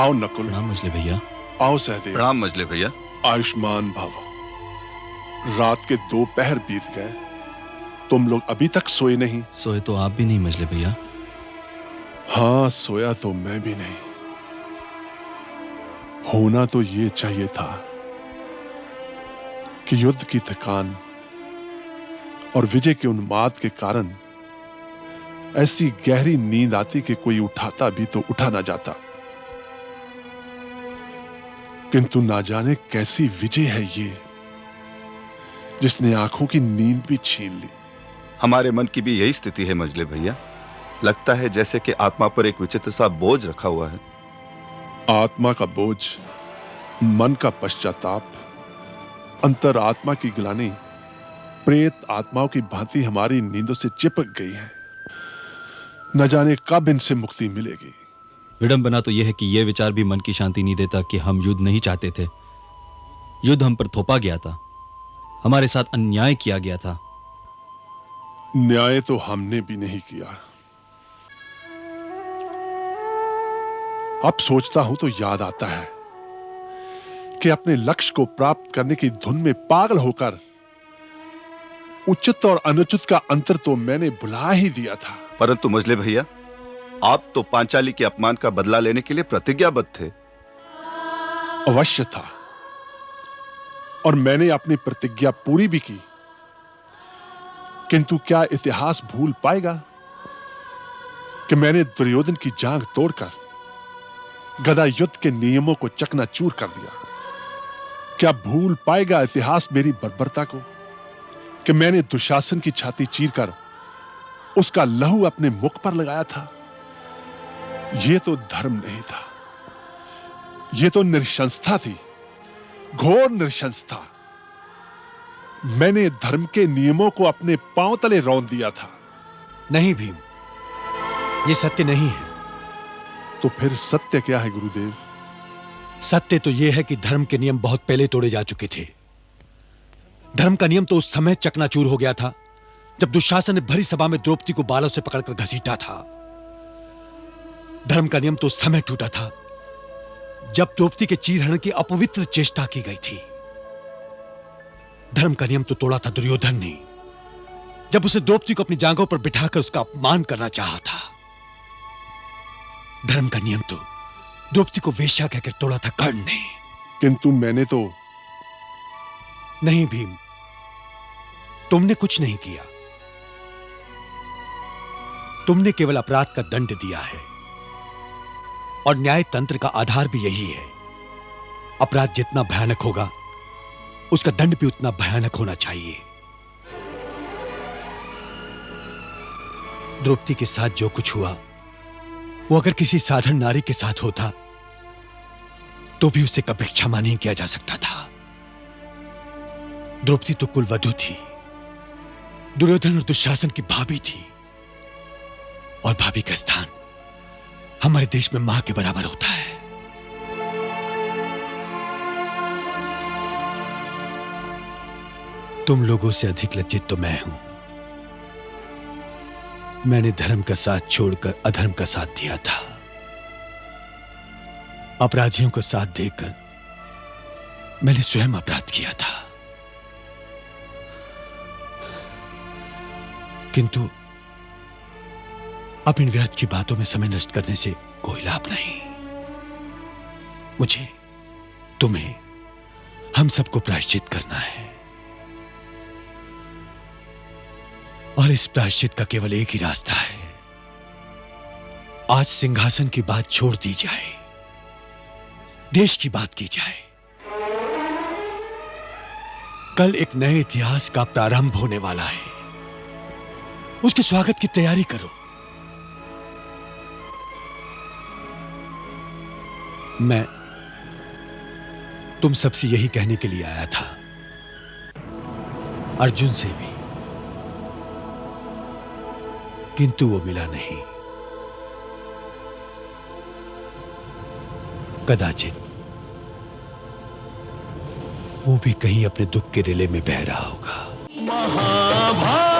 आओ नकुल। प्रणाम मजले भैया। आओ सहदेव। प्रणाम मजले भैया। आयुष्मान भव। रात के 2 पहर बीत गए, तुम लोग अभी तक सोए नहीं। सोए तो आप भी नहीं मजले भैया। हाँ, सोया तो मैं भी नहीं। होना तो ये चाहिए था कि युद्ध की थकान और विजय के उन्माद के कारण ऐसी गहरी नींद आती कि कोई उठाता भी तो उठा ना जाता। किंतु ना जाने कैसी विजय है ये, जिसने आंखों की नींद भी छीन ली। हमारे मन की भी यही स्थिति है मजले भैया। लगता है जैसे कि आत्मा पर एक विचित्र सा बोझ रखा हुआ है। आत्मा का बोझ, मन का पश्चाताप, अंतर आत्मा की ग्लानि प्रेत आत्माओं की भांति हमारी नींदों से चिपक गई है। न जाने कब इनसे मुक्ति मिलेगी। विडंबना तो यह है कि यह विचार भी मन की शांति नहीं देता कि हम युद्ध नहीं चाहते थे। युद्ध हम पर थोपा गया था, हमारे साथ अन्याय किया गया था। न्याय तो हमने भी नहीं किया। अब सोचता हूं तो याद आता है कि अपने लक्ष्य को प्राप्त करने की धुन में पागल होकर उचित और अनुचित का अंतर तो मैंने भुला ही दिया था। परंतु मजले भैया, आप तो पांचाली के अपमान का बदला लेने के लिए प्रतिज्ञाबद्ध थे। अवश्य था, और मैंने अपनी प्रतिज्ञा पूरी भी की। किंतु क्या इतिहास भूल पाएगा कि मैंने दुर्योधन की जांग तोड़कर गदा युद्ध के नियमों को चकनाचूर कर दिया? क्या भूल पाएगा इतिहास मेरी बर्बरता को कि मैंने दुशासन की छाती चीरकर उसका लहू अपने मुख पर लगाया था? यह तो धर्म नहीं था, यह तो नृशंसता थी, घोर नृशंसता। मैंने धर्म के नियमों को अपने पांव तले रौंद दिया था। नहीं भीम, यह सत्य नहीं है। तो फिर सत्य क्या है गुरुदेव? सत्य तो यह है कि धर्म के नियम बहुत पहले तोड़े जा चुके थे। धर्म का नियम तो उस समय चकनाचूर हो गया था जब दुशासन ने भरी सभा में द्रौपदी को बालों से पकड़कर घसीटा था। धर्म का नियम तो उस समय टूटा था जब द्रौपदी के चीरहरण की अपवित्र चेष्टा की गई थी। धर्म का नियम तो तोड़ा था दुर्योधन ने जब उसे द्रौपदी को अपनी जांघों पर बिठाकर उसका अपमान करना चाहा था। धर्म का नियम तो द्रौपदी को वेश्या कहकर तोड़ा था कर्ण ने। किंतु मैंने तो... नहीं भीम, तुमने कुछ नहीं किया। तुमने केवल अपराध का दंड दिया है, और न्याय तंत्र का आधार भी यही है। अपराध जितना भयानक होगा उसका दंड भी उतना भयानक होना चाहिए। द्रौपदी के साथ जो कुछ हुआ वो अगर किसी साधारण नारी के साथ होता तो भी उसे कभी क्षमा नहीं किया जा सकता था। द्रौपदी तो कुलवधू थी, दुर्योधन और दुशासन की भाभी थी, और भाभी का स्थान हमारे देश में मां के बराबर होता है। तुम लोगों से अधिक लज्जित तो मैं हूं। मैंने धर्म का साथ छोड़कर अधर्म का साथ दिया था। अपराधियों का साथ देकर मैंने स्वयं अपराध किया था। किंतु अब इन व्यर्थ की बातों में समय नष्ट करने से कोई लाभ नहीं। मुझे, तुम्हें, हम सबको प्रायश्चित करना है, और इस प्रायश्चित का केवल एक ही रास्ता है। आज सिंहासन की बात छोड़ दी जाए, देश की बात की जाए, कल एक नए इतिहास का प्रारंभ होने वाला है। उसके स्वागत की तैयारी करो। मैं तुम सबसे यही कहने के लिए आया था, अर्जुन से भी, किंतु वो मिला नहीं। कदाचित वो भी कहीं अपने दुख के रिले में बह रहा होगा। महाभारत।